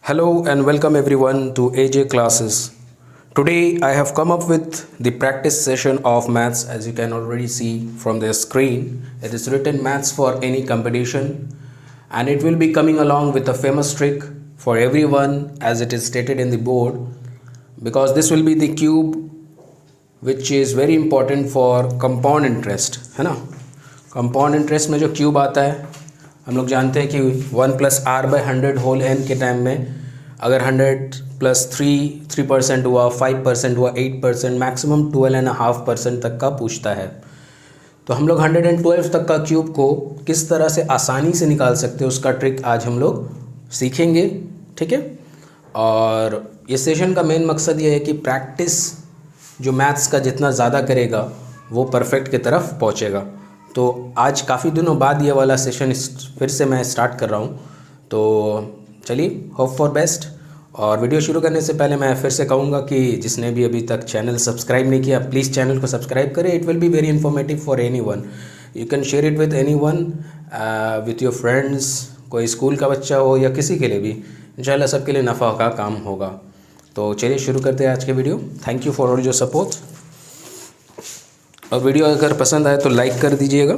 Hello and welcome everyone to AJ classes. Today I have come up with the practice session of maths. As you can already see from the screen. It is written maths for any competition, and it will be coming along with a famous trick for everyone as it is stated in the board, because this will be the cube which is very important for compound interest, है ना। compound interest में जो cube आता है, हम लोग जानते हैं कि 1 + r/100 होल n के टाइम में अगर 100 + 3% हुआ, 5% हुआ, 8%, मैक्सिमम 12.5% तक का पूछता है। तो हम लोग 112 तक का क्यूब को किस तरह से आसानी से निकाल सकते हैं उसका ट्रिक आज हम लोग सीखेंगे, ठीक है। और ये सेशन का मेन मकसद ये है कि प्रैक्टिस जो मैथ्स का जितना ज़्यादा करेगा वो परफेक्ट की तरफ पहुँचेगा। तो आज काफ़ी दिनों बाद ये वाला सेशन फिर से मैं स्टार्ट कर रहा हूँ। तो चलिए, होप फॉर बेस्ट। और वीडियो शुरू करने से पहले मैं फिर से कहूँगा कि जिसने भी अभी तक चैनल सब्सक्राइब नहीं किया, प्लीज़ चैनल को सब्सक्राइब करें। It will be very informative for any one. You can share it with any one, with your friends, कोई स्कूल का बच्चा हो या किसी के लिए भी, इंशाल्लाह सबके लिए नफ़ा का काम होगा। तो चलिए शुरू करते हैं आज के video. Thank you for all your support. और वीडियो अगर पसंद आए तो लाइक कर दीजिएगा।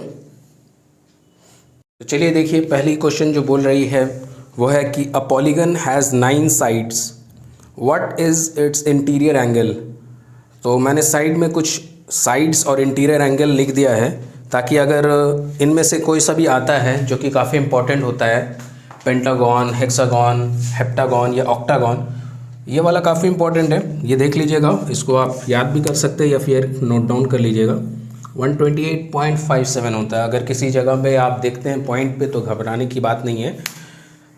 तो चलिए देखिए, पहली क्वेश्चन जो बोल रही है वो है कि a polygon has 9 sides, what is it's interior angle. तो मैंने साइड में कुछ साइड्स और इंटीरियर एंगल लिख दिया है, ताकि अगर इनमें से कोई सा भी आता है जो कि काफ़ी इंपॉर्टेंट होता है, पेंटागन, हेक्सागन, हेप्टागन या ऑक्टागन, ये वाला काफ़ी इंपॉर्टेंट है, ये देख लीजिएगा। इसको आप याद भी कर सकते हैं या फिर नोट डाउन कर लीजिएगा। 128.57 होता है। अगर किसी जगह पे आप देखते हैं पॉइंट पे तो घबराने की बात नहीं है।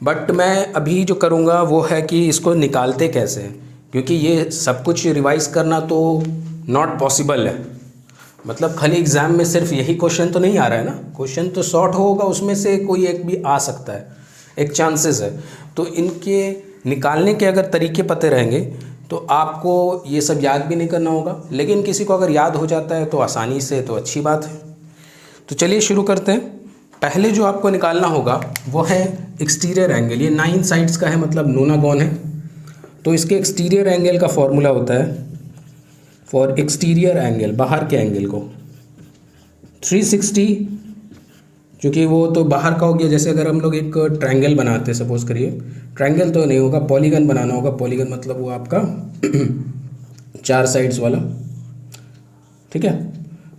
बट मैं अभी जो करूँगा वो है कि इसको निकालते कैसे हैं, क्योंकि ये सब कुछ रिवाइज़ करना तो नॉट पॉसिबल है। मतलब खाली एग्ज़ाम में सिर्फ यही क्वेश्चन तो नहीं आ रहा है ना, क्वेश्चन तो शॉर्ट होगा, उसमें से कोई एक भी आ सकता है, एक चांसेस है। तो इनके निकालने के अगर तरीके पते रहेंगे तो आपको ये सब याद भी नहीं करना होगा, लेकिन किसी को अगर याद हो जाता है तो आसानी से, तो अच्छी बात है। तो चलिए शुरू करते हैं। पहले जो आपको निकालना होगा वो है एक्सटीरियर एंगल। ये 9 साइड्स का है, मतलब नोनागॉन है। तो इसके एक्सटीरियर एंगल का फॉर्मूला होता है, फॉर एक्सटीरियर एंगल, बाहर के एंगल को 360, क्योंकि वो तो बाहर का हो गया। जैसे अगर हम लोग एक ट्रायंगल बनाते हैं, सपोज करिए, ट्रायंगल तो नहीं होगा, पॉलीगन बनाना होगा। पॉलीगन मतलब वो आपका 4 साइड्स वाला, ठीक है।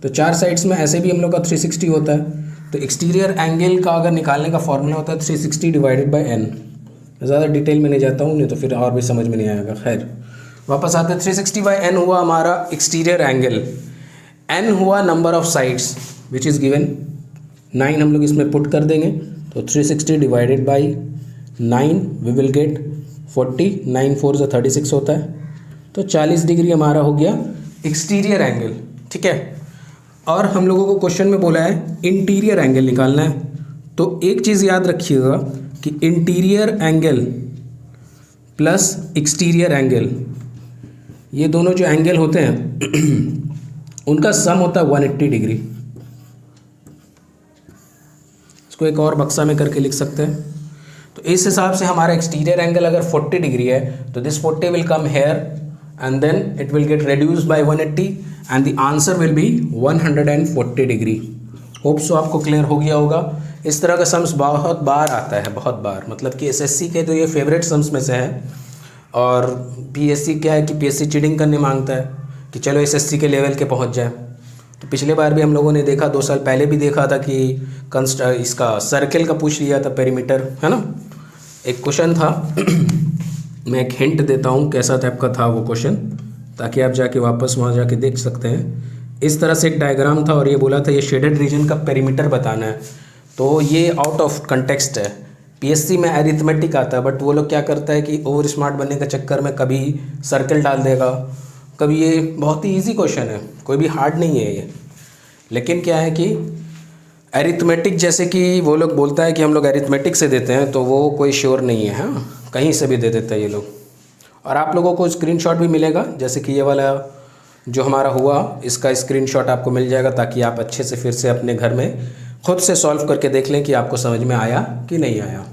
तो 4 साइड्स में ऐसे भी हम लोग का 360 होता है। तो एक्सटीरियर एंगल का अगर निकालने का फॉर्मूला होता है 360 / n। ज़्यादा डिटेल में नहीं जाता हूँ, नहीं तो फिर और भी समझ में नहीं आएगा। खैर, वापस आते हैं। 360/n हुआ हमारा एक्सटीरियर एंगल, n हुआ number of sides which is given 9। हम लोग इसमें पुट कर देंगे तो 360 / 9 वी विल गेट 40। 9 4 = 36 होता है। तो 40 डिग्री हमारा हो गया एक्सटीरियर एंगल, ठीक है। और हम लोगों को क्वेश्चन में बोला है इंटीरियर एंगल निकालना है। तो एक चीज़ याद रखिएगा कि interior angle plus exterior angle, ये दोनों जो एंगल होते हैं उनका सम होता है 180 डिग्री। इसको एक और बक्सा में करके लिख सकते हैं। तो इस हिसाब से हमारा एक्सटीरियर एंगल अगर 40 डिग्री है तो this 40 will come here and then it will get reduced by 180 and the answer will be 140 degree. Hope so आपको क्लियर हो गया होगा। इस तरह का सम्स बहुत बार आता है, बहुत बार, मतलब कि एसएससी के तो ये फेवरेट सम्स में से है। और पीएससी क्या है कि पीएससी चीटिंग करने मांगता है कि चलो एसएससी के लेवल के पहुँच जाए। तो पिछले बार भी हम लोगों ने देखा, 2 साल पहले भी देखा था कि इसका सर्कल का पूछ लिया था, पेरीमीटर, है ना। एक क्वेश्चन था मैं एक हिंट देता हूँ कैसा टाइप का था वो क्वेश्चन, ताकि आप जाके वापस वहाँ जाके देख सकते हैं। इस तरह से एक डायग्राम था और ये बोला था ये शेडेड रीजन का पेरीमीटर बताना है। तो ये आउट ऑफ कंटेक्स्ट है। पीएससी में अरिथमेटिक आता है, बट वो लोग क्या करता है कि ओवर स्मार्ट बनने के चक्कर में कभी सर्कल डाल देगा, कभी ये बहुत ही इजी क्वेश्चन है, कोई भी हार्ड नहीं है ये। लेकिन क्या है कि अरिथमेटिक, जैसे कि वो लोग बोलता है कि हम लोग अरिथमेटिक से देते हैं, तो वो कोई श्योर नहीं है, हाँ, कहीं से भी दे देते हैं ये लोग। और आप लोगों को स्क्रीनशॉट भी मिलेगा, जैसे कि ये वाला जो हमारा हुआ, इसका स्क्रीनशॉट आपको मिल जाएगा, ताकि आप अच्छे से फिर से अपने घर में खुद से सॉल्व करके देख लें कि आपको समझ में आया कि नहीं आया,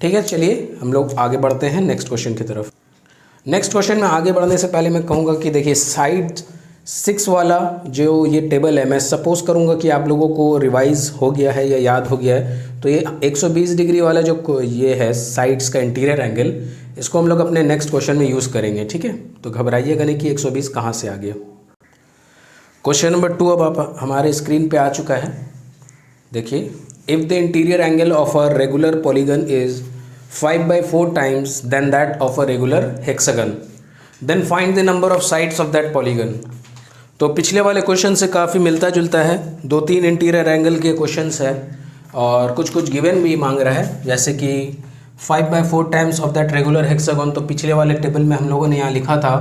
ठीक है, चलिए हम लोग आगे बढ़ते हैं नेक्स्ट क्वेश्चन की तरफ। नेक्स्ट क्वेश्चन में आगे बढ़ने से पहले मैं कहूँगा कि देखिए साइड 6 वाला जो ये टेबल है, मैं सपोज करूँगा कि आप लोगों को रिवाइज हो गया है या याद हो गया है। तो ये 120 डिग्री वाला जो ये है साइड्स का इंटीरियर एंगल, इसको हम लोग अपने नेक्स्ट क्वेश्चन में यूज़ करेंगे। ठीक है, तो घबराइएगा नहीं कि 120 कहाँ से आ गया। क्वेश्चन नंबर 2 अब आप हमारे स्क्रीन पे आ चुका है। देखिए, if the interior angle of a regular polygon is 5/4 times than that of a regular hexagon, then find the number of sides of that polygon। तो पिछले वाले क्वेश्चन से काफ़ी मिलता जुलता है, 2-3 इंटीरियर एंगल के क्वेश्चंस है और कुछ गिवन भी मांग रहा है, जैसे कि 5/4 times of that regular hexagon. तो पिछले वाले टेबल में हम लोगों ने यहाँ लिखा था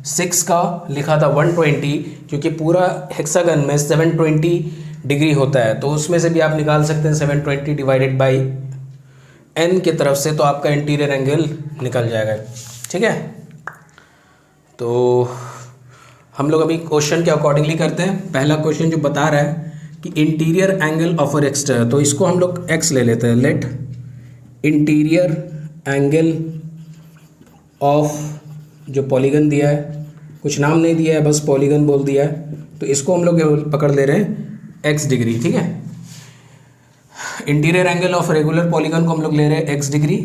6 का लिखा था 120, क्योंकि पूरा हेक्सागन में 720 डिग्री होता है, तो उसमें से भी आप निकाल सकते हैं 720 डिवाइडेड बाई n की तरफ से, तो आपका इंटीरियर एंगल निकल जाएगा। ठीक है, तो हम लोग अभी क्वेश्चन के अकॉर्डिंगली करते हैं। पहला क्वेश्चन जो बता रहा है कि interior angle of a rectangle, तो इसको हम लोग x ले लेते हैं। लेट इंटीरियर एंगल ऑफ जो पॉलीगन दिया है, कुछ नाम नहीं दिया है, बस पॉलीगन बोल दिया है, तो इसको हम लोग पकड़ ले रहे हैं x डिग्री। ठीक है, interior angle of regular polygon को हम लोग ले रहे हैं x डिग्री।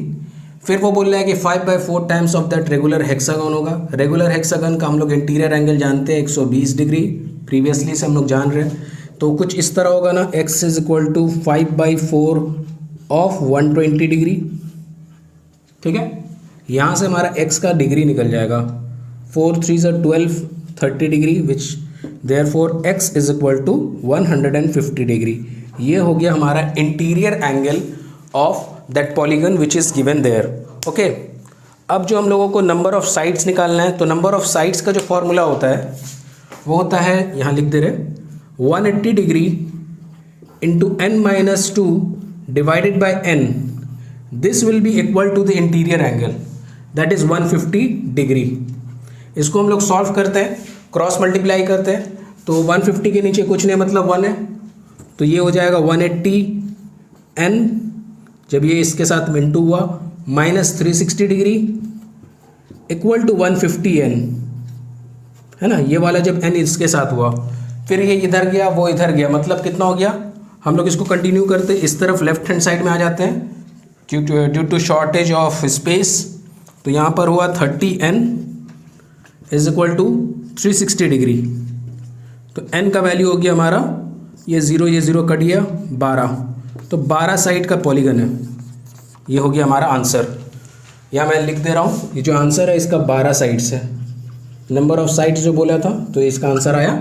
फिर वो बोल रहा है कि 5/4 times of that regular hexagon होगा। रेगुलर हेक्सागन का हम लोग इंटीरियर एंगल जानते हैं 120 डिग्री, प्रीवियसली से हम लोग जान रहे हैं। तो कुछ इस तरह होगा ना, x is equal to 5/4 of 120 degree. ठीक है, यहाँ से हमारा x का डिग्री निकल जाएगा, 4 3 12 30 degree, which therefore x is equal to 150 degree. ये हो गया हमारा interior angle of that polygon which is given there. Okay, अब जो हम लोगों को नंबर ऑफ साइड्स निकालना है, तो नंबर ऑफ साइड्स का जो फॉर्मूला होता है वो होता है, यहाँ लिख दे रहे 180 degree into n-2 divided by n, this will be equal to the interior angle that is 150 degree. इसको हम लोग सॉल्व करते हैं, क्रॉस मल्टीप्लाई करते हैं, तो 150 के नीचे कुछ नहीं मतलब 1 है, तो ये हो जाएगा 180 n, जब ये इसके साथ इंटू हुआ, minus 360 degree equal to 150 n, है ना। ये वाला जब n इसके साथ हुआ, फिर ये इधर गया वो इधर गया, मतलब कितना हो गया। हम लोग इसको कंटिन्यू करते इस तरफ लेफ्ट हैंड साइड में आ जाते हैं due to shortage of space. तो यहाँ पर हुआ 30n is equal to 360 degree, तो n का वैल्यू हो गया हमारा, ये 0 कट गया 12, तो 12 साइड का पॉलीगन है। ये हो गया हमारा आंसर। यहाँ मैं लिख दे रहा हूँ, ये जो आंसर है इसका 12 साइड्स है। नंबर ऑफ साइड्स जो बोला था, तो इसका आंसर आया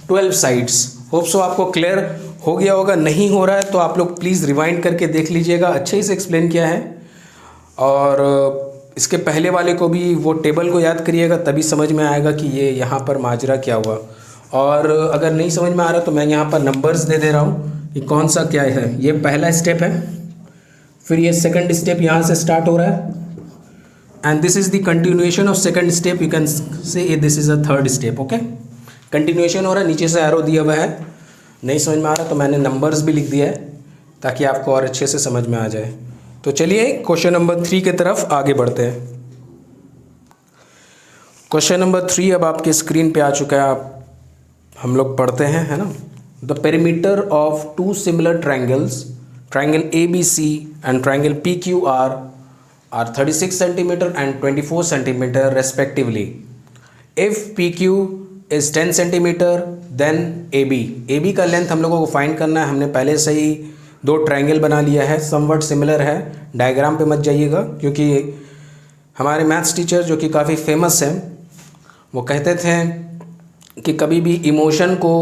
12 साइड्स। होप सो आपको क्लियर हो गया होगा। नहीं हो रहा है तो आप लोग प्लीज़ रिवाइंड करके देख लीजिएगा, अच्छे से एक्सप्लेन किया है। और इसके पहले वाले को भी वो टेबल को याद करिएगा, तभी समझ में आएगा कि ये यहाँ पर माजरा क्या हुआ। और अगर नहीं समझ में आ रहा तो मैं यहाँ पर नंबर्स दे रहा हूँ कि कौन सा क्या है। ये पहला स्टेप है, फिर ये सेकंड स्टेप यहाँ से स्टार्ट हो रहा है, and this is the continuation of second step, you can say this is a third step. Okay, continuation हो रहा है, नीचे से एरो दिया हुआ है। नहीं समझ में आ रहा तो मैंने नंबर्स भी लिख दिया है ताकि आपको और अच्छे से समझ में आ जाए। तो चलिए क्वेश्चन नंबर 3 की तरफ आगे बढ़ते हैं। क्वेश्चन नंबर 3 अब आपके स्क्रीन पे आ चुका है, आप हम लोग पढ़ते हैं, है ना। The perimeter of 2 similar triangles, triangle ABC and triangle PQR are 36 cm and 24 cm respectively. If PQ is 10 cm then AB का लेंथ हम लोगों को फाइंड करना है। हमने पहले से ही 2 ट्रायंगल बना लिया है, समवट सिमिलर है। डायग्राम पे मत जाइएगा, क्योंकि हमारे मैथ्स टीचर जो कि काफ़ी फेमस हैं, वो कहते थे कि कभी भी इमोशन को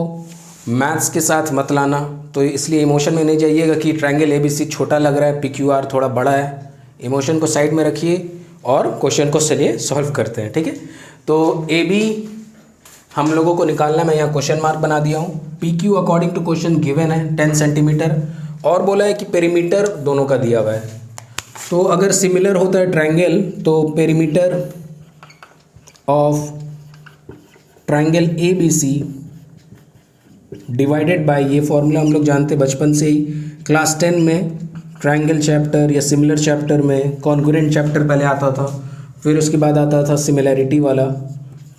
मैथ्स के साथ मत लाना। तो इसलिए इमोशन में नहीं जाइएगा कि ट्रायंगल ABC छोटा लग रहा है, PQR थोड़ा बड़ा है। इमोशन को साइड में रखिए और क्वेश्चन को चलिए सॉल्व करते हैं, ठीक है। तो AB हम लोगों को निकालना, मैं यहाँ क्वेश्चन मार्क बना दिया हूँ। PQ according to question given है 10 सेंटीमीटर, और बोला है कि पेरीमीटर दोनों का दिया हुआ है। तो अगर सिमिलर होता है ट्रायंगल, तो perimeter of triangle ABC divided by, ये फॉर्मूला हम लोग जानते बचपन से ही, क्लास 10 में ट्रायंगल चैप्टर या सिमिलर चैप्टर में कॉन्ग्रुएंट चैप्टर पहले आता था, फिर उसके बाद आता था सिमिलैरिटी वाला।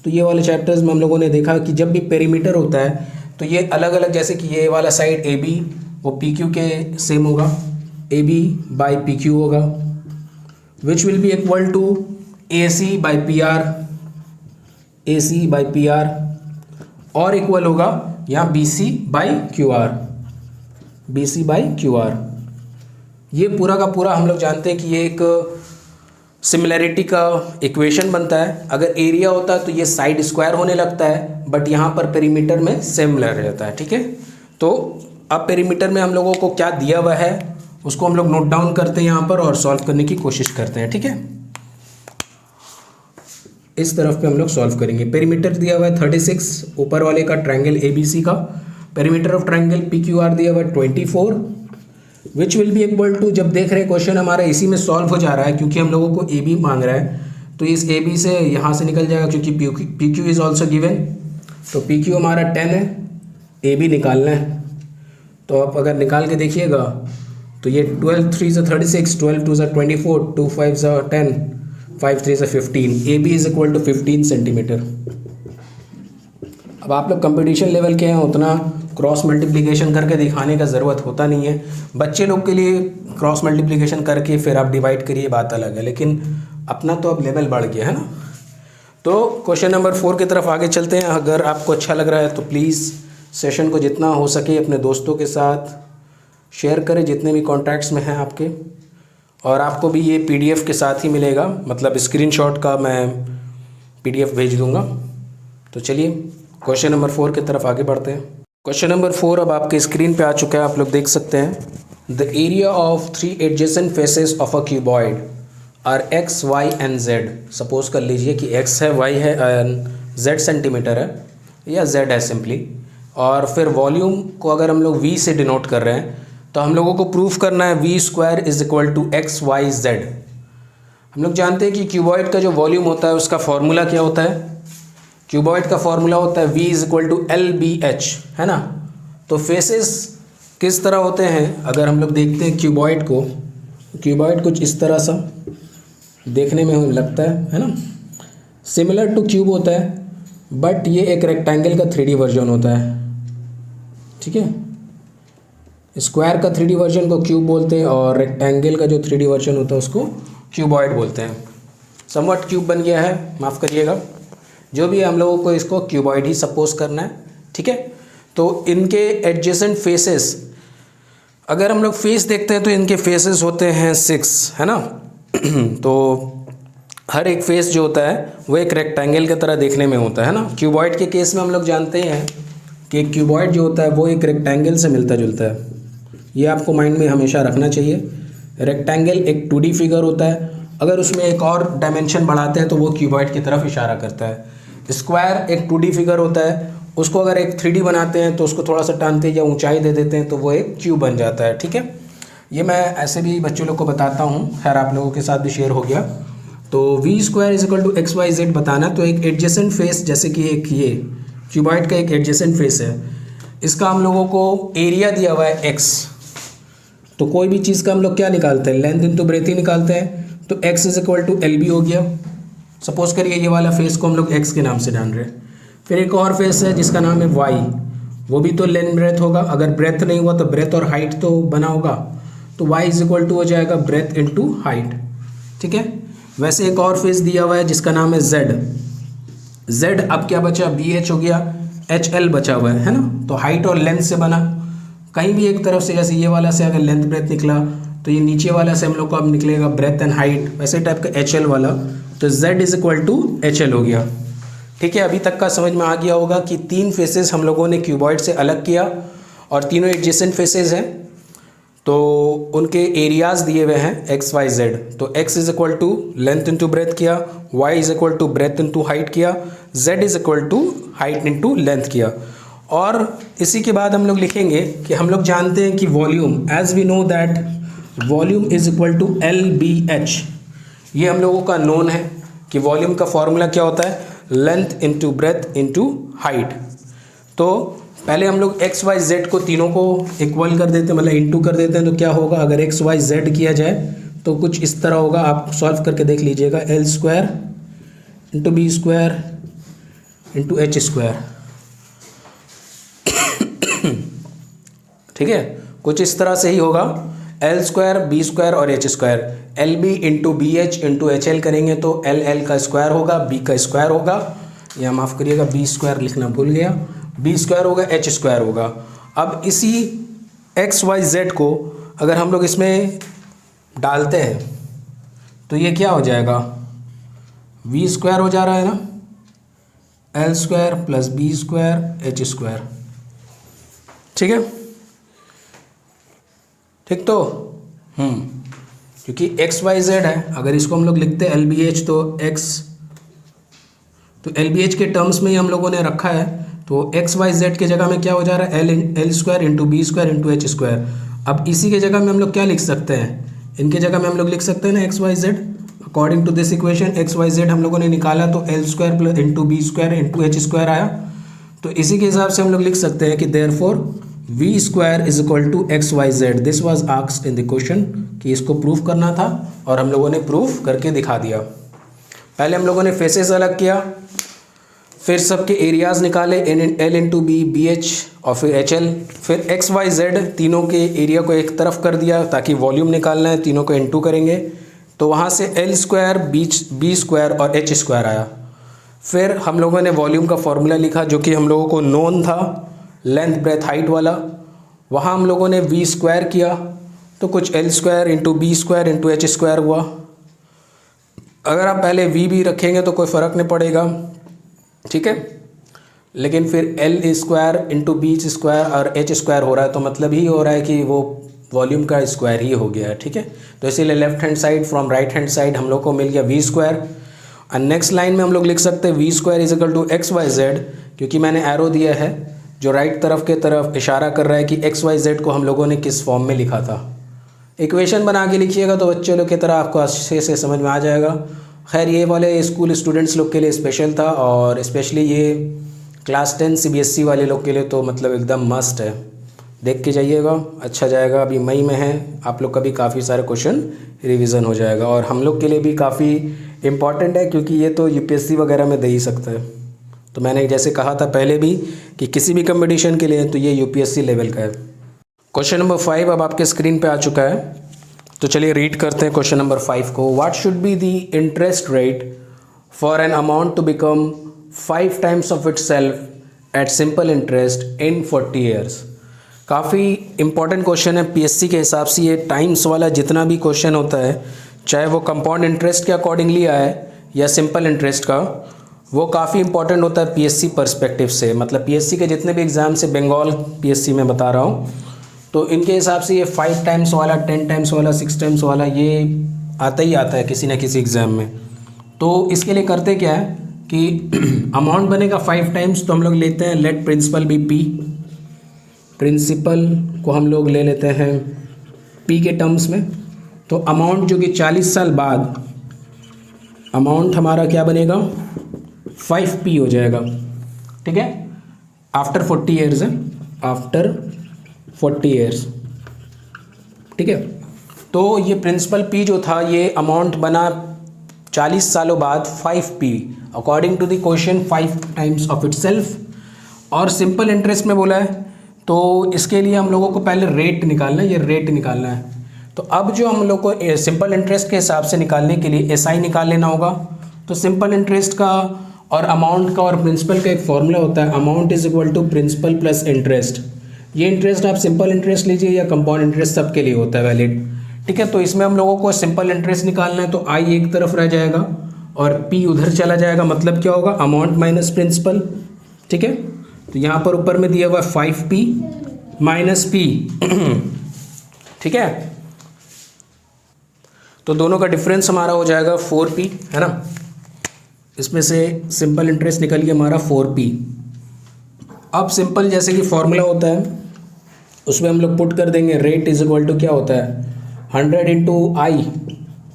तो ये वाले चैप्टर्स में हम लोगों ने देखा कि जब भी पेरीमीटर होता है तो ये अलग अलग, जैसे कि ये वाला साइड ए बी वो पी क्यू के सेम होगा, A B by P Q होगा, which will be equal to A C by P R, A C by P R, और इक्वल होगा यहाँ B C by Q R, B C by Q R. ये पूरा का पूरा हम लोग जानते हैं कि ये एक सिमिलैरिटी का इक्वेशन बनता है। अगर एरिया होता है तो ये साइड स्क्वायर होने लगता है, बट यहाँ पर पेरीमीटर में सिमिलर रहता है। ठीक है, तो अब पेरीमीटर में हम लोगों को क्या दिया हुआ है उसको हम लोग नोट डाउन करते हैं यहाँ पर और सॉल्व करने की कोशिश करते हैं। ठीक है, इस तरफ पे हम लोग सॉल्व करेंगे। पेरीमीटर दिया हुआ है 36 ऊपर वाले का ट्रायंगल ABC का, पेरीमीटर ऑफ ट्रायंगल PQR दिया हुआ है 24, which will be equal to, जब देख रहे हैं क्वेश्चन हमारा इसी में सॉल्व हो जा रहा है क्योंकि हम लोगों को AB मांग रहा है, तो इस AB से यहाँ से निकल जाएगा क्योंकि PQ इज ऑल्सो गिवन, तो PQ हमारा 10 है, AB निकालना है। तो आप अगर निकाल के देखिएगा तो ये 12 3 36, 12 2 24, 2 5 10, 5 3 15, AB is equal to 15 centimetre. अब आप लोग कंपटीशन लेवल के हैं, उतना क्रॉस मल्टीप्लिकेशन करके दिखाने का ज़रूरत होता नहीं है। बच्चे लोग के लिए क्रॉस मल्टीप्लिकेशन करके फिर आप डिवाइड करिए, बात अलग है, लेकिन अपना तो अब लेवल बढ़ गया है ना। तो क्वेश्चन नंबर 4 की तरफ आगे चलते हैं। अगर आपको अच्छा लग रहा है तो प्लीज़ सेशन को जितना हो सके अपने दोस्तों के साथ शेयर करें, जितने भी कॉन्टैक्ट्स में हैं आपके, और आपको भी ये PDF के साथ ही मिलेगा, मतलब स्क्रीनशॉट का मैं PDF भेज दूंगा। तो चलिए क्वेश्चन नंबर 4 की तरफ आगे बढ़ते हैं। क्वेश्चन नंबर 4 अब आपके स्क्रीन पे आ चुका है, आप लोग देख सकते हैं। The area of 3 adjacent faces of a cuboid are x, y and z। Suppose कर लीजिए कि x है, y है एंड z सेंटीमीटर है या z है सिंपली, और फिर वॉल्यूम को अगर हम लोग v से डिनोट कर रहे हैं तो हम लोगों को प्रूफ करना है v square is equal to x, y, z। हम लोग जानते हैं कि क्यूबॉइड का जो वॉल्यूम होता है उसका फॉर्मूला क्या होता है। क्यूबॉइड का फॉर्मूला होता है v is equal to LBH, है ना। तो फेसेस किस तरह होते हैं अगर हम लोग देखते हैं क्यूबॉइड को, क्यूबॉइड कुछ इस तरह सा देखने में लगता है ना, सिमिलर टू क्यूब होता है, बट ये एक रेक्टेंगल का 3D वर्जन होता है। ठीक है, स्क्वायर का 3D वर्जन को क्यूब बोलते हैं और रेक्टेंगल का जो 3D वर्जन होता है उसको क्यूबॉइड बोलते हैं। समवट क्यूब बन गया है, माफ़ करिएगा, जो भी है हम लोगों को इसको क्यूबॉइड ही सपोज करना है। ठीक है, तो इनके एडजेसेंट फेसेस, अगर हम लोग फेस देखते हैं तो इनके फेसेस होते हैं 6, है ना। तो हर एक फेस जो होता है वो एक रेक्टेंगल की तरह देखने में होता है ना। क्यूबॉइड के केस में हम लोग जानते हैं कि क्यूबॉइड जो होता है वो एक रेक्टेंगल से मिलता जुलता है, ये आपको माइंड में हमेशा रखना चाहिए। रेक्टेंगल एक 2D फिगर होता है, अगर उसमें एक और डायमेंशन बढ़ाते हैं तो वो क्यूबॉइड की तरफ इशारा करता है। स्क्वायर एक 2D फिगर होता है, उसको अगर एक 3D बनाते हैं तो उसको थोड़ा सा टानते या ऊंचाई दे देते हैं तो वो एक क्यूब बन जाता है। ठीक है, ये मैं ऐसे भी बच्चों लोग को बताता हूँ, खैर आप लोगों के साथ भी शेयर हो गया। तो v square is equal to XYZ बताना, तो एक एडजेसेंट फेस, जैसे कि एक ये क्यूबॉइड का एक एडजेसेंट फेस है, इसका हम लोगों को एरिया दिया हुआ है x। तो कोई भी चीज़ का हम लोग क्या निकालते हैं, लेंथ इंटू ब्रेथ ही निकालते हैं। तो x is equal to LB हो गया। सपोज करिए ये वाला फेस को हम लोग x के नाम से जान रहे हैं। फिर एक और फेस है जिसका नाम है y, वो भी तो लेंथ ब्रेथ होगा, अगर ब्रेथ नहीं हुआ तो ब्रेथ और हाइट तो बना होगा, तो y इज इक्वल टू हो जाएगा ब्रेथ इंटू हाइट। ठीक है, वैसे एक और फेस दिया हुआ है जिसका नाम है z। अब क्या बचा, BH हो गया, HL बचा हुआ है ना। तो हाइट और लेंथ से बना, कहीं भी एक तरफ से, जैसे ये वाला से अगर लेंथ ब्रेथ निकला तो ये नीचे वाला से हम लोग को अब निकलेगा ब्रेथ एंड हाइट, वैसे टाइप का HL वाला, तो z is equal to HL हो गया। ठीक है, अभी तक का समझ में आ गया होगा कि 3 फेसेस हम लोगों ने क्यूबॉइड से अलग किया और तीनों एडजेसेंट फेसेस हैं, तो उनके एरियाज़ दिए हुए हैं x, y, z। तो x is equal to length into breadth किया, y is equal to breadth into height किया, z is equal to height into length किया। और इसी के बाद हम लोग लिखेंगे कि हम लोग जानते हैं कि volume, as we know that volume is equal to LBH। ये हम लोगों का नोन है कि वॉल्यूम का फॉर्मूला क्या होता है, length into breath into height. तो पहले हम लोग एक्स वाई जेड को तीनों को इक्वल कर देते हैं, मतलब इंटू कर देते हैं। तो क्या होगा अगर एक्स वाई जेड किया जाए तो कुछ इस तरह होगा, आप सॉल्व करके देख लीजिएगा। L square into B square into H square, ठीक है, कुछ इस तरह से ही होगा। एल स्क्वायर बी स्क्वायर और H square, L B into B H into H L करेंगे तो एल एल का स्क्वायर होगा, बी का स्क्वायर होगा, या माफ़ करिएगा बी स्क्वायर लिखना भूल गया, बी स्क्वायर होगा, एच स्क्वायर होगा। अब इसी एक्स वाई जेड को अगर हम लोग इसमें डालते हैं तो ये क्या हो जाएगा, वी स्क्वायर हो जा रहा है ना, L square plus B square H square, ठीक है, ठीक। तो क्योंकि एक्स वाई जेड है, अगर इसको हम लोग लिखते हैं एल बी एच तो एक्स, तो एल बी एच के टर्म्स में ही हम लोगों ने रखा है, तो एक्स वाई जेड के जगह में क्या हो जा रहा है, L square into B square into H square. अब इसी के जगह में हम लोग क्या लिख सकते हैं, इनके जगह में हम लोग लिख सकते हैं ना X Y Z. According to this equation X Y Z हम लोगों ने निकाला तो L square plus into B square into H square आया। तो इसी के हिसाब से हम लोग लिख सकते हैं कि therefore V square is equal to X Y Z. This was asked in the question कि इसको प्रूफ करना था और हम लोगों ने प्रूफ करके दिखा दिया। पहले हम लोगों ने फेसेस अलग किया, फिर सबके एरियाज़ निकाले, L into B B H और फिर एच एल, फिर एक्स वाई जेड तीनों के एरिया को एक तरफ कर दिया ताकि वॉल्यूम निकालना है, तीनों को इंटू करेंगे तो वहाँ से एल स्क्वायर बी स्क्वायर और एच स्क्वायर आया। फिर हम लोगों ने वॉल्यूम का फॉर्मूला लिखा जो कि हम लोगों को नोन था, लेंथ ब्रेथ हाइट वाला, वहाँ हम लोगों ने वी स्क्वायर किया तो कुछ L square into B square into H square हुआ। अगर आप पहले वी भी रखेंगे तो कोई फ़र्क नहीं पड़ेगा, ठीक है, लेकिन फिर L square into B square और एच स्क्वायर हो रहा है तो मतलब ही हो रहा है कि वो वॉल्यूम का स्क्वायर ही हो गया है, ठीक है। तो इसीलिए left hand side from right hand side हम लोग को मिल गया वी स्क्वायर। और नेक्स्ट लाइन में हम लोग लिख सकते हैं V square is equal to X Y Z, क्योंकि मैंने एरो दिया है जो राइट तरफ के तरफ इशारा कर रहा है कि एक्स वाई जेड को हम लोगों ने किस फॉर्म में लिखा था। इक्वेशन बना के लिखिएगा तो बच्चों लोग की तरह आपको अच्छे से समझ में आ जाएगा। खैर ये वाले स्कूल स्टूडेंट्स लोग के लिए स्पेशल था और स्पेशली ये क्लास 10 CBSE वाले लोग के लिए तो मतलब एकदम मस्ट है, देख के जाइएगा, अच्छा जाएगा। अभी मई में है, आप लोग का भी काफ़ी सारे क्वेश्चन रिवीजन हो जाएगा और हम लोग के लिए भी काफ़ी इम्पॉर्टेंट है क्योंकि ये तो UPSC वगैरह में दे ही सकता है। तो मैंने जैसे कहा था पहले भी कि किसी भी कंपटीशन के लिए तो ये UPSC लेवल का है। क्वेश्चन नंबर 5 अब आपके स्क्रीन पे आ चुका है, तो चलिए रीड करते हैं क्वेश्चन नंबर 5 को। What should be the interest rate for an amount to become 5 times of itself at simple interest in 40 years. काफ़ी इंपॉर्टेंट क्वेश्चन है PSC के हिसाब से। ये टाइम्स वाला जितना भी क्वेश्चन होता है, चाहे वो कंपाउंड इंटरेस्ट के अकॉर्डिंगली आए या सिंपल इंटरेस्ट का, वो काफ़ी इंपॉर्टेंट होता है PSC पर्सपेक्टिव से। मतलब PSC के जितने भी एग्ज़ाम से, बंगाल PSC में बता रहा हूँ, तो इनके हिसाब से ये 5 टाइम्स वाला, 10 टाइम्स वाला, 6 टाइम्स वाला ये आता ही आता है किसी न किसी एग्ज़ाम में। तो इसके लिए करते क्या है कि अमाउंट बनेगा 5 टाइम्स, तो हम लोग लेते हैं let principal be P। Principal को हम लोग ले लेते हैं P के टर्म्स में। तो अमाउंट जो कि 40 साल बाद, अमाउंट हमारा क्या बनेगा 5P हो जाएगा, ठीक है, आफ्टर 40 ईयर्स है, आफ्टर 40 ईयर्स, ठीक है। तो ये प्रिंसिपल P जो था ये अमाउंट बना 40 सालों बाद 5P according to the question 5 times of itself. और सिंपल इंटरेस्ट में बोला है तो इसके लिए हम लोगों को पहले रेट निकालना है, ये रेट निकालना है। तो अब जो हम लोग को सिंपल इंटरेस्ट के हिसाब से निकालने के लिए SI निकाल लेना होगा। तो सिंपल इंटरेस्ट का और अमाउंट का और प्रिंसिपल का एक फॉर्मूला होता है, amount is equal to principal plus interest. ये इंटरेस्ट आप सिंपल इंटरेस्ट लीजिए या कंपाउंड इंटरेस्ट, सबके लिए होता है वैलिड, ठीक है। तो इसमें हम लोगों को सिंपल इंटरेस्ट निकालना है, तो I एक तरफ रह जाएगा और P उधर चला जाएगा, मतलब क्या होगा अमाउंट माइनस प्रिंसिपल, ठीक है। तो यहाँ पर ऊपर में दिया हुआ 5P माइनस P, ठीक है। तो दोनों का डिफरेंस हमारा हो जाएगा 4P, है ना। इसमें से सिंपल इंटरेस्ट निकल गया हमारा 4P। अब सिंपल जैसे कि फॉर्मूला होता है उसमें हम लोग पुट कर देंगे रेट इज इक्वल टू क्या होता है 100 इंटू I,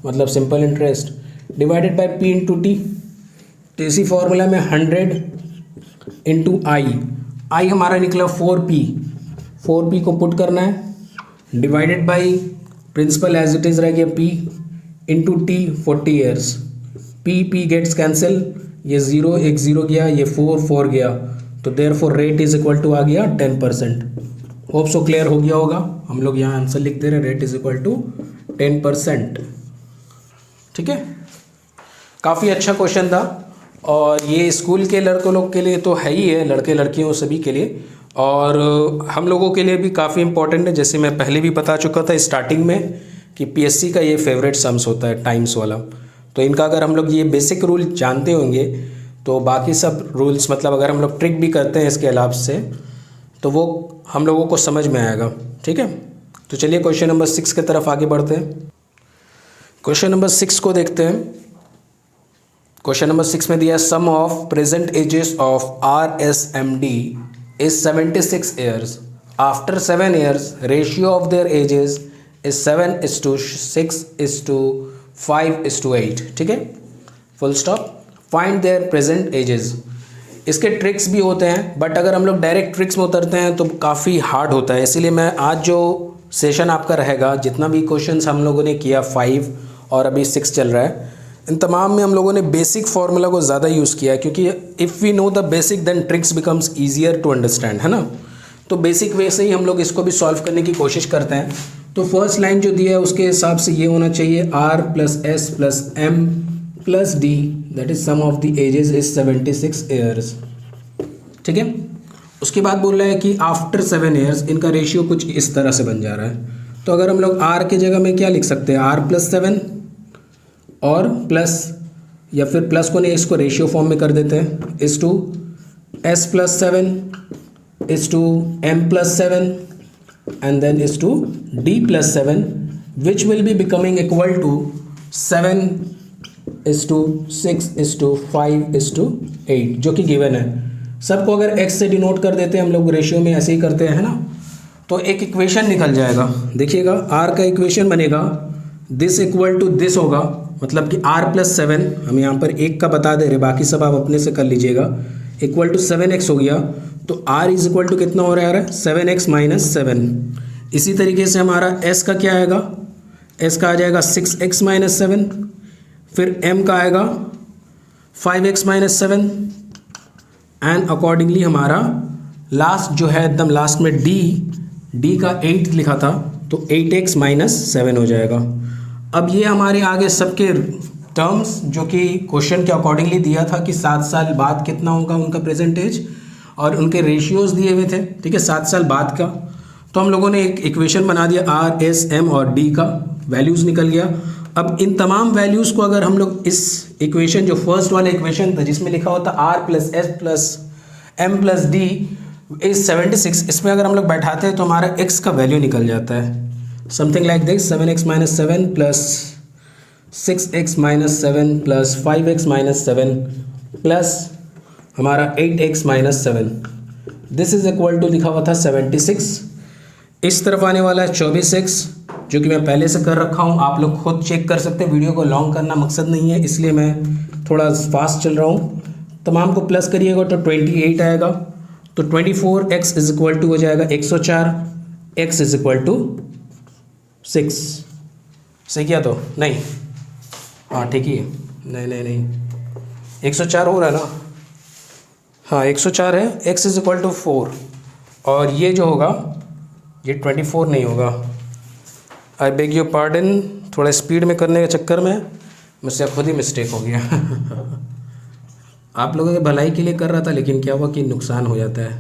मतलब simple interest, divided by P into T। तो इसी फॉर्मूला में 100 इंटू I आई हमारा निकला 4p, 4p को पुट करना है, divided by principal as it is रह गया p into T 40 years, p gets cancel, ये 0 एक 0 गया, ये 4 गया, तो therefore rate is equal to आ गया 10%। होप सो क्लियर हो गया होगा। हम लोग यहाँ आंसर लिख दे रहे, रेट इज इक्वल टू 10%। ठीक है, काफ़ी अच्छा क्वेश्चन था और ये स्कूल के लड़कों लोग के लिए तो है ही है, लड़के लड़कियों सभी के लिए, और हम लोगों के लिए भी काफ़ी इंपॉर्टेंट है। जैसे मैं पहले भी बता चुका था स्टार्टिंग में कि पीएससी का ये फेवरेट सम्स होता है टाइम्स वाला, तो इनका अगर हम लोग ये बेसिक रूल जानते होंगे तो बाकी सब रूल्स, मतलब अगर हम लोग ट्रिक भी करते हैं इसके अलावा से, तो वो हम लोगों को समझ में आएगा। ठीक है, तो चलिए क्वेश्चन नंबर 6 की तरफ आगे बढ़ते हैं। क्वेश्चन नंबर 6 को देखते हैं। क्वेश्चन नंबर 6 में दिया sum of present ages of RSMD is 76 years, after 7 years ratio of their ages is 7:6:5:8। ठीक है, full stop. Find their present ages. इसके ट्रिक्स भी होते हैं, बट अगर हम लोग डायरेक्ट ट्रिक्स में उतरते हैं तो काफ़ी हार्ड होता है, इसीलिए मैं आज जो सेशन आपका रहेगा, जितना भी क्वेश्चंस हम लोगों ने किया 5 और अभी 6 चल रहा है, इन तमाम में हम लोगों ने बेसिक फार्मूला को ज़्यादा यूज़ किया है, क्योंकि if we know the basic then tricks becomes easier to understand, है ना। तो बेसिक वे से ही हम लोग इसको भी सॉल्व करने की कोशिश करते हैं। तो फर्स्ट लाइन जो दिया है उसके हिसाब से ये होना चाहिए R + S + M + D, that is sum of the ages is 76 years. ठीक है, उसके बाद बोल रहा है कि आफ्टर 7 ईयर्स इनका रेशियो कुछ इस तरह से बन जा रहा है। तो अगर हम लोग R की जगह में क्या लिख सकते हैं, R + 7 और प्लस, या फिर प्लस को नहीं, इसको रेशियो फॉर्म में कर देते हैं, is to S + 7 is to M + 7 and then is to D + 7 which will be becoming equal to 7:6:5:8 जो कि गिवन है। सबको अगर x से डिनोट कर देते हैं हम लोग, रेशियो में ऐसे ही करते हैं ना, तो एक इक्वेशन निकल जाएगा। देखिएगा R का इक्वेशन बनेगा दिस इक्वल टू दिस होगा, मतलब कि R + 7, हम यहाँ पर एक का बता दे रहे, बाकी सब आप अपने से कर लीजिएगा, इक्वल टू 7x हो गया। तो R इज इक्वल टू कितना हो रहा है, 7x - 7। इसी तरीके से हमारा S का क्या आएगा, S का आ जाएगा 6x - 7, फिर M का आएगा 5x - 7 एंड अकॉर्डिंगली हमारा लास्ट जो है एकदम लास्ट में D का 8 लिखा था, तो 8x - 7 हो जाएगा। अब ये हमारे आगे सबके टर्म्स जो कि क्वेश्चन के अकॉर्डिंगली दिया था कि 7 साल बाद कितना होगा उनका प्रेजेंट एज, और उनके रेशियोज दिए हुए थे। ठीक है, 7 साल बाद का, तो हम लोगों ने एक इक्वेशन बना दिया, R, S, M और D का वैल्यूज़ निकल गया। अब इन तमाम वैल्यूज़ को अगर हम लोग इस इक्वेशन, जो फर्स्ट वाला इक्वेशन था जिसमें लिखा होता R + S + M + D is 76, इसमें अगर हम लोग बैठाते हैं तो हमारा x का वैल्यू निकल जाता है something like this, 7x - 7 + 6x - 7 + 5x - 7 plus हमारा 8x - 7, this is equal to लिखा हुआ था 76। इस तरफ आने वाला है 24x, जो कि मैं पहले से कर रखा हूँ, आप लोग खुद चेक कर सकते हैं। वीडियो को लॉन्ग करना मकसद नहीं है, इसलिए मैं थोड़ा फास्ट चल रहा हूँ। तमाम को प्लस करिएगा तो 28 आएगा, तो 24x इज इक्वल टू हो जाएगा 104, x इज इक्वल टू 6। सही किया तो नहीं, हाँ ठीक ही है, नहीं 104 हो रहा है ना, हाँ 104 है, x इज इक्वल टू 4, और ये जो होगा ये 24 नहीं होगा। आई बेग यू पार्डन, थोड़ा स्पीड में करने के चक्कर में मुझसे खुद ही मिस्टेक हो गया आप लोगों की भलाई के लिए कर रहा था, लेकिन क्या हुआ कि नुकसान हो जाता है,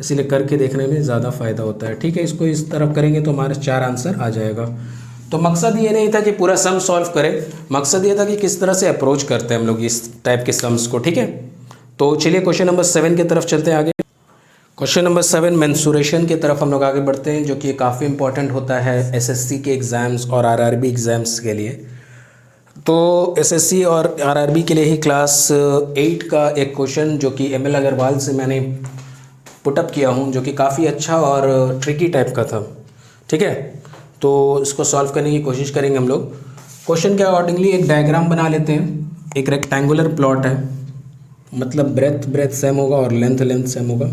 इसीलिए करके देखने में ज़्यादा फ़ायदा होता है। ठीक है, इसको इस तरफ करेंगे तो हमारे 4 आंसर आ जाएगा। तो मकसद ये नहीं था कि पूरा सम सॉल्व करें, मकसद ये था कि किस तरह से अप्रोच करते हैं हम लोग इस टाइप के सम्स को। ठीक है, तो चलिए क्वेश्चन नंबर 7 की तरफ चलते हैं आगे। क्वेश्चन नंबर 7 मेंसुरेशन की तरफ हम लोग आगे बढ़ते हैं, जो कि काफ़ी इंपॉर्टेंट होता है एसएससी के एग्ज़ाम्स और आरआरबी एग्ज़ाम्स के लिए। तो एसएससी और आरआरबी के लिए ही क्लास 8 का एक क्वेश्चन जो कि एमएल अग्रवाल से मैंने पुटअप किया हूँ, जो कि काफ़ी अच्छा और ट्रिकी टाइप का था। ठीक है, तो इसको सॉल्व करने की कोशिश करेंगे हम लोग। क्वेश्चन के अकॉर्डिंगली एक डायग्राम बना लेते हैं। एक रेक्टेंगुलर प्लॉट है, मतलब ब्रेथ सेम होगा और लेंथ सेम होगा।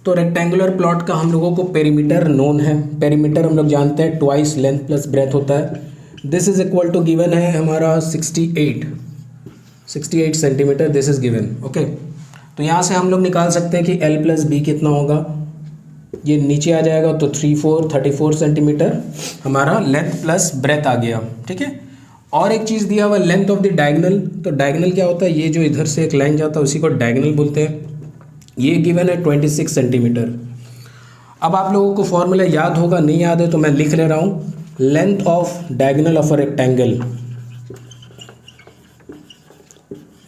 तो रेक्टेंगुलर प्लॉट का हम लोगों को पेरीमीटर नोन है, पेरीमीटर हम लोग जानते हैं ट्वाइस लेंथ प्लस ब्रेथ होता है। This is equal to given है हमारा 68 centimetre, this is given. Okay, तो यहाँ से हम लोग निकाल सकते हैं कि L प्लस बी कितना होगा, ये नीचे आ जाएगा तो 34 सेंटीमीटर हमारा लेंथ प्लस ब्रेथ आ गया। ठीक है, और एक चीज़ दिया हुआ लेंथ ऑफ द डायगोनल, तो डायगोनल क्या होता है, ये जो इधर से एक लाइन जाता है उसी को डायगोनल बोलते हैं। ये गिवन है 26 सेंटीमीटर। अब आप लोगों को फॉर्मूला याद होगा, नहीं याद है तो मैं लिख ले रहा हूँ, length of diagonal of a rectangle,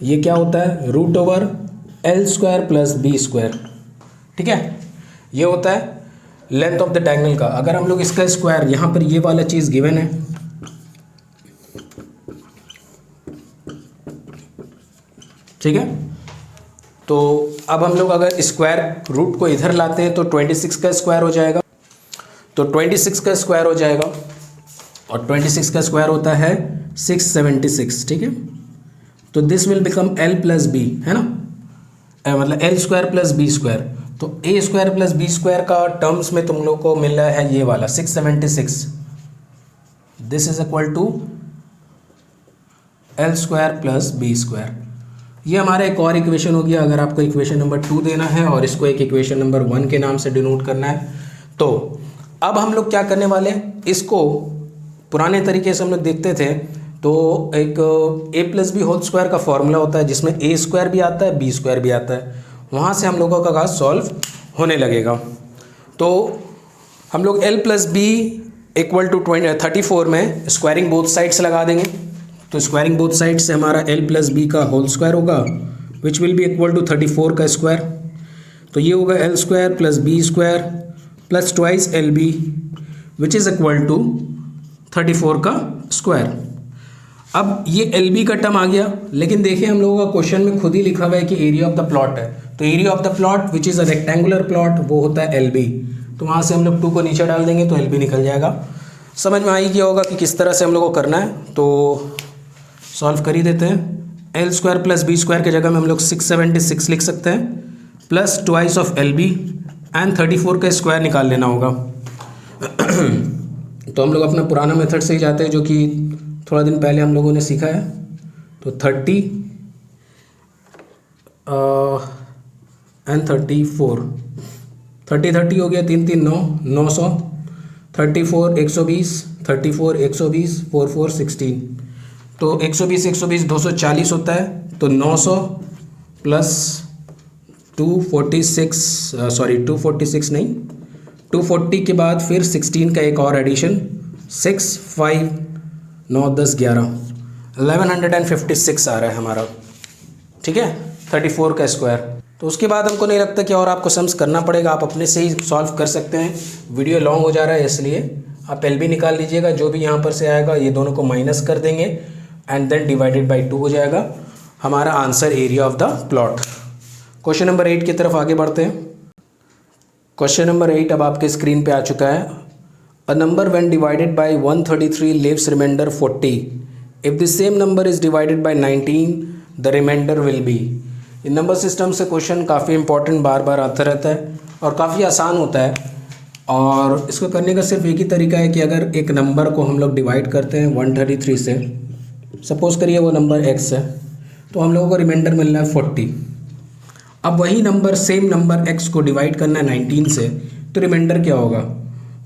ये क्या होता है, root over L square plus B square. ठीक है, ये होता है लेंथ ऑफ द डायगोनल का। अगर हम लोग इसका स्क्वायर, यहाँ पर ये वाला चीज़ गिवन है, ठीक है, तो अब हम लोग अगर स्क्वायर रूट को इधर लाते हैं तो 26 का स्क्वायर हो जाएगा, तो 26 का स्क्वायर हो जाएगा, और 26 का स्क्वायर होता है 676। ठीक है, तो this will become L plus B, है ना, मतलब L square plus B square. तो A square plus B square का टर्म्स में तुम लोग को मिल रहा है ये वाला 676, this is equal to L square plus B square. ये हमारा एक और इक्वेशन हो गया। अगर आपको इक्वेशन नंबर 2 देना है और इसको एक इक्वेशन नंबर 1 के नाम से डिनोट करना है, तो अब हम लोग क्या करने वाले हैं, इसको पुराने तरीके से हम लोग देखते थे, तो एक A plus B whole square का फॉर्मूला होता है जिसमें A स्क्वायर भी आता है बी स्क्वायर भी आता है, वहाँ से हम लोगों का सॉल्व होने लगेगा। तो हम लोग L plus B equal to 34 में स्क्वायरिंग बोथ साइड्स लगा देंगे, तो स्क्वायरिंग बोथ साइड से हमारा L प्लस बी का होल स्क्वायर होगा which will be equal to 34 का स्क्वायर, तो ये होगा L square plus B square plus twice LB which is equal to 34 का स्क्वायर। अब ये LB का टर्म आ गया, लेकिन देखिए हम लोगों का क्वेश्चन में खुद ही लिखा हुआ है कि एरिया ऑफ द प्लॉट है, तो area of the plot which is a rectangular plot वो होता है LB, तो वहाँ से हम लोग 2 को नीचे डाल देंगे तो LB निकल जाएगा। समझ में आ ही गया होगा कि किस तरह से हम लोग को करना है, तो सॉल्व कर ही देते हैं। L square plus B square की जगह में हम लोग 676 लिख सकते हैं, plus twice of LB and 34 का स्क्वायर निकाल लेना होगा। तो हम लोग अपना पुराना मेथड से ही जाते हैं जो कि थोड़ा दिन पहले हम लोगों ने सीखा है, तो 30 एंड 34, 30 हो गया, 3 3 9 900, 34 120, 34 120, 4 4 16, तो 120 120 240 होता है, तो 900 प्लस 246 नहीं, 240 के बाद फिर 16 का एक और एडिशन, 6 5 9 10 11 1156 आ रहा है हमारा। ठीक है, 34 का स्क्वायर। तो उसके बाद हमको नहीं लगता कि और आपको सम्स करना पड़ेगा, आप अपने से ही सॉल्व कर सकते हैं। वीडियो लॉन्ग हो जा रहा है इसलिए आप LB निकाल लीजिएगा, जो भी यहाँ पर से आएगा ये दोनों को माइनस कर देंगे एंड देन डिवाइडेड बाई 2 हो जाएगा हमारा answer, area of the plot. Question number 8 की तरफ आगे बढ़ते हैं। क्वेश्चन नंबर 8 अब आपके स्क्रीन पे आ चुका है। A number when divided by 133 leaves remainder 40, if the same number is divided by 19 the remainder will be. ये नंबर सिस्टम से क्वेश्चन काफ़ी इंपॉर्टेंट बार बार आता रहता है और काफ़ी आसान होता है, और इसको करने का सिर्फ एक ही तरीका है कि अगर एक नंबर को हम लोग डिवाइड करते हैं 133 से, सपोज करिए वो नंबर x है, तो हम लोगों को रिमाइंडर मिल रहा है 40। अब वही नंबर, सेम नंबर x को डिवाइड करना है 19 से, तो रिमाइंडर क्या होगा,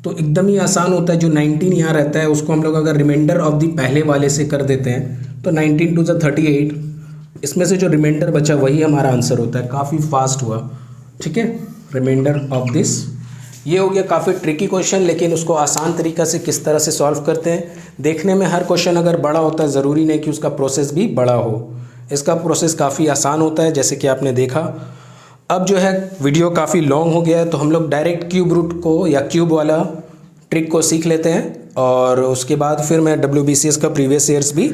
तो एकदम ही आसान होता है। जो 19 यहाँ रहता है उसको हम लोग अगर रिमाइंडर ऑफ दी पहले वाले से कर देते हैं तो 19 2 38, इसमें से जो रिमाइंडर बचा वही हमारा आंसर होता है। काफ़ी फास्ट हुआ, ठीक है, रिमाइंडर ऑफ दिस। ये हो गया काफ़ी ट्रिकी क्वेश्चन, लेकिन उसको आसान तरीक़ा से किस तरह से सॉल्व करते हैं। देखने में हर क्वेश्चन अगर बड़ा होता है, ज़रूरी नहीं कि उसका प्रोसेस भी बड़ा हो। इसका प्रोसेस काफ़ी आसान होता है, जैसे कि आपने देखा। अब जो है वीडियो काफ़ी लॉन्ग हो गया है, तो हम लोग डायरेक्ट क्यूब रूट को या क्यूब वाला ट्रिक को सीख लेते हैं, और उसके बाद फिर मैं WBCS का प्रीवियस ईयर्स भी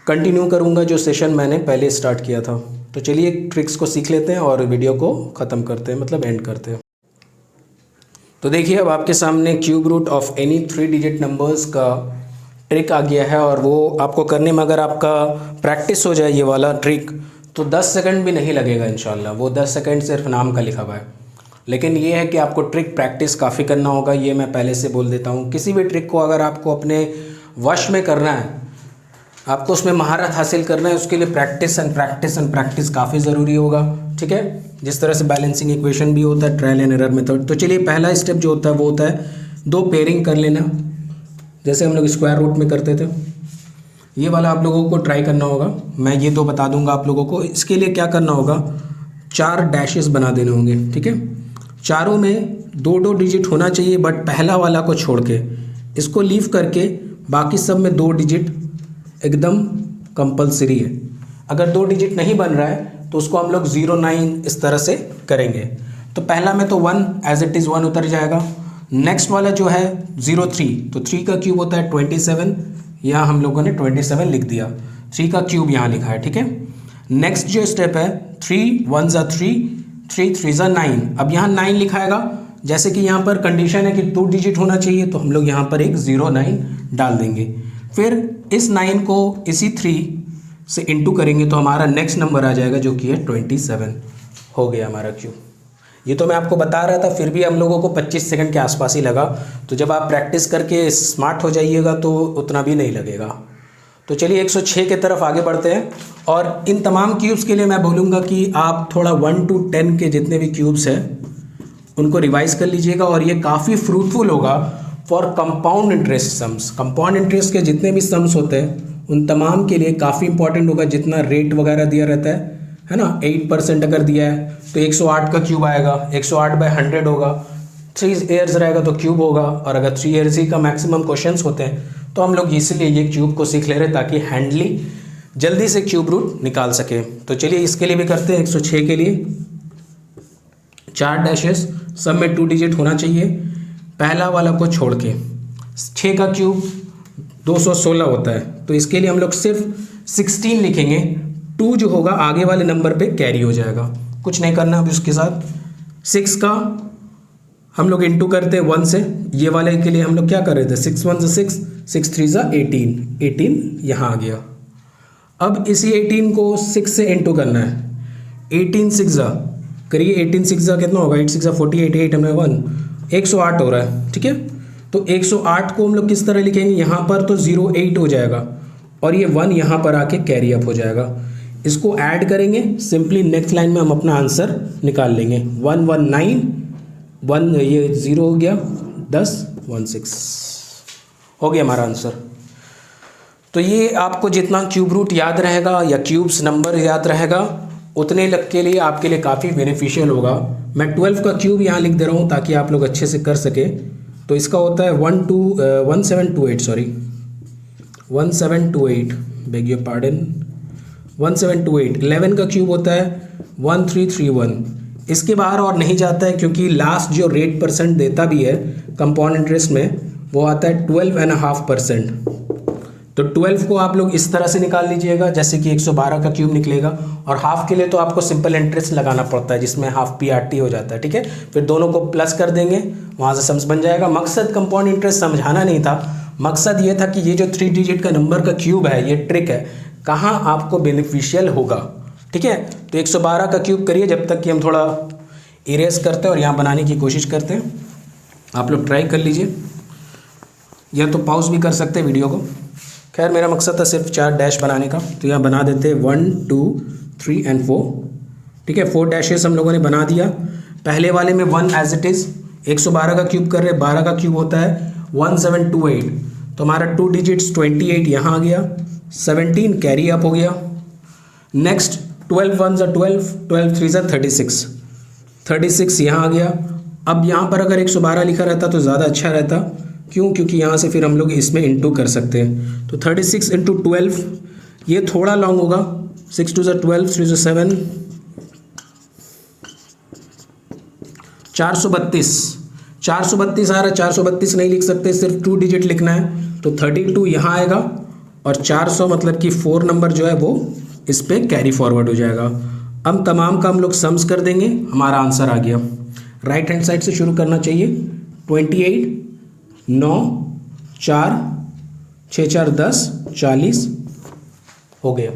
कंटिन्यू करूँगा जो सेशन मैंने पहले स्टार्ट किया था। तो चलिए ट्रिक्स को सीख लेते हैं और वीडियो को ख़त्म करते हैं, मतलब एंड करते हैं। तो देखिए अब आपके सामने cube root of any 3 digit numbers का ट्रिक आ गया है, और वो आपको करने में अगर आपका प्रैक्टिस हो जाए ये वाला ट्रिक, तो 10 सेकंड भी नहीं लगेगा इंशाल्लाह। वो 10 सेकंड सिर्फ नाम का लिखा हुआ है। लेकिन ये है कि आपको ट्रिक प्रैक्टिस काफ़ी करना होगा, ये मैं पहले से बोल देता हूँ। किसी भी ट्रिक को अगर आपको अपने वश में करना है, आपको उसमें महारत हासिल करना है, उसके लिए practice and practice and practice काफ़ी ज़रूरी होगा। ठीक है, जिस तरह से बैलेंसिंग इक्वेशन भी होता है, ट्रायल एंड एरर मेथड। तो चलिए पहला स्टेप जो होता है वो होता है दो पेयरिंग कर लेना, जैसे हम लोग स्क्वायर रूट में करते थे। ये वाला आप लोगों को ट्राई करना होगा, मैं ये दो बता दूंगा आप लोगों को। इसके लिए क्या करना होगा, 4 डैशेस बना देने होंगे। ठीक है, चारों में 2-2 डिजिट होना चाहिए, बट पहला वाला को छोड़ के इसको लीव करके बाकी सब में 2 डिजिट एकदम कंपलसरी है। अगर 2 डिजिट नहीं बन रहा है तो उसको हम लोग 0-9 इस तरह से करेंगे। तो पहला में तो 1 एज इट इज़ 1 उतर जाएगा। नेक्स्ट वाला जो है 0-3, तो 3 का क्यूब होता है 27, यहाँ हम लोगों ने 27 लिख दिया, 3 का क्यूब यहाँ लिखा है। ठीक है, नेक्स्ट जो स्टेप है 3 1 ज़ा 3, 3 3 ज़ा 9। अब यहाँ 9 लिखाएगा, जैसे कि यहाँ पर कंडीशन है कि 2 डिजिट होना चाहिए, तो हम लोग यहाँ पर एक 0-9 डाल देंगे। फिर इस 9 को इसी 3 से इंटू करेंगे तो हमारा नेक्स्ट नंबर आ जाएगा, जो कि है 27। हो गया हमारा क्यूब। ये तो मैं आपको बता रहा था, फिर भी हम लोगों को 25 सेकंड के आसपास ही लगा। तो जब आप प्रैक्टिस करके स्मार्ट हो जाइएगा तो उतना भी नहीं लगेगा। तो चलिए 106 की तरफ आगे बढ़ते हैं। और इन तमाम क्यूब्स के लिए मैं बोलूँगा कि आप थोड़ा 1 to 10 के जितने भी क्यूब्स हैं उनको रिवाइज कर लीजिएगा, और ये काफ़ी फ्रूटफुल होगा for compound interest sums. Compound interest के जितने भी सम्स होते हैं उन तमाम के लिए काफ़ी इंपॉर्टेंट होगा। जितना रेट वगैरह दिया रहता है ना, 8% अगर दिया है तो 108 का क्यूब आएगा, 108/100 होगा, 3 ईयर्स रहेगा तो क्यूब होगा, और अगर 3 ईयर्स ही का मैक्सिमम क्वेश्चंस होते हैं तो हम लोग इसलिए ये क्यूब को सीख ले रहे हैं ताकि हैंडली जल्दी से क्यूब रूट निकाल सके। तो चलिए इसके लिए भी करते हैं। 106 के लिए 4 डैशेस, सब में 2 डिजिट होना चाहिए, पहला वाला को छोड़ के। 6 का क्यूब 216 होता है, तो इसके लिए हम लोग सिर्फ 16 लिखेंगे। 2 जो होगा आगे वाले नंबर पे कैरी हो जाएगा, कुछ नहीं करना अभी उसके साथ। 6 का हम लोग इंटू करते हैं 1 से, ये वाले के लिए हम लोग क्या कर रहे थे, 6 1 6, 6 3 18, 18 यहाँ आ गया। अब इसी 18 को 6 से इंटू करना है। 18 6 करिए, 18 6 कितना होगा, 8 6 48, 8 हमें 1, 108 हो रहा है। ठीक है, तो 108 को हम लोग किस तरह लिखेंगे, यहाँ पर तो 08 हो जाएगा और ये 1 यहाँ पर आके कैरी अप हो जाएगा। इसको ऐड करेंगे, सिंपली नेक्स्ट लाइन में हम अपना आंसर निकाल लेंगे। 119, 1 ये 0 हो गया, 10 16 हो गया हमारा आंसर। तो ये आपको जितना क्यूब रूट याद रहेगा या क्यूब्स नंबर याद रहेगा उतने लग के लिए आपके लिए काफ़ी बेनिफिशियल होगा। मैं 12 का क्यूब यहाँ लिख दे रहा हूँ ताकि आप लोग अच्छे से कर सके। तो इसका होता है 1728 बेग योर पार्डन, 1728। 11 का क्यूब होता है 1331। इसके बाहर और नहीं जाता है, क्योंकि लास्ट जो रेट % देता भी है कंपाउंड इंटरेस्ट में वो आता है 12.5%। तो 12 को आप लोग इस तरह से निकाल लीजिएगा जैसे कि 112 का क्यूब निकलेगा। और हाफ के लिए तो आपको सिंपल इंटरेस्ट लगाना पड़ता है जिसमें हाफ PRT हो जाता है। ठीक है, फिर दोनों को प्लस कर देंगे, वहाँ से सम्स बन जाएगा। मकसद कंपाउंड इंटरेस्ट समझाना नहीं था, मकसद ये था कि ये जो 3 डिजिट का नंबर का क्यूब है, ये ट्रिक है कहाँ आपको बेनिफिशियल होगा। ठीक है, तो 112 का क्यूब करिए जब तक कि हम थोड़ा इरेज करते हैं और यहाँ बनाने की कोशिश करते हैं। आप लोग ट्राई कर लीजिए, या तो पॉज भी कर सकते हैं वीडियो को। खैर मेरा मकसद था सिर्फ 4 डैश बनाने का, तो यहाँ बना देते हैं 1 2 3 एंड 4। ठीक है, 4 डैशेस हम लोगों ने बना दिया। पहले वाले में 1 एज इट इज़, 112 का क्यूब कर रहे हैं, 12 का क्यूब होता है 1728। तो हमारा 2 डिजिट्स 28 यहाँ आ गया, 17 कैरी अप हो गया। नेक्स्ट 12 1 12, 12 3 36, 36 यहाँ आ गया। अब यहाँ पर अगर 112 लिखा रहता तो ज़्यादा अच्छा रहता, क्यों, क्योंकि यहाँ से फिर हम लोग इसमें इंटू कर सकते हैं। तो 36 × 12, ये थोड़ा लॉन्ग होगा, 6 2 12, 3 7, 432 आ रहा है। 432 नहीं लिख सकते, सिर्फ 2 डिजिट लिखना है। तो 32 यहाँ आएगा और 400 मतलब कि 4 नंबर जो है वो इस पर कैरी फॉरवर्ड हो जाएगा। अब तमाम का हम लोग सम्स कर देंगे, हमारा आंसर आ गया। राइट हैंड साइड से शुरू करना चाहिए। 28 9 4 6 4 10 40 हो गया।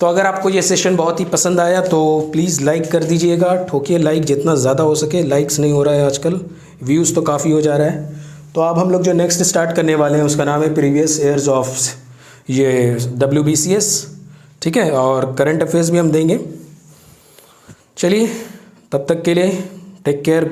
तो अगर आपको ये सेशन बहुत ही पसंद आया तो प्लीज़ लाइक कर दीजिएगा, ठोकिए लाइक जितना ज़्यादा हो सके। लाइक्स नहीं हो रहा है आजकल, व्यूज़ तो काफ़ी हो जा रहा है। तो अब हम लोग जो नेक्स्ट स्टार्ट करने वाले हैं उसका नाम है प्रीवियस ईयर्स ऑफ ये WBCS, ठीक है, और करंट अफेयर्स भी हम देंगे। चलिए तब तक के लिए टेक केयर।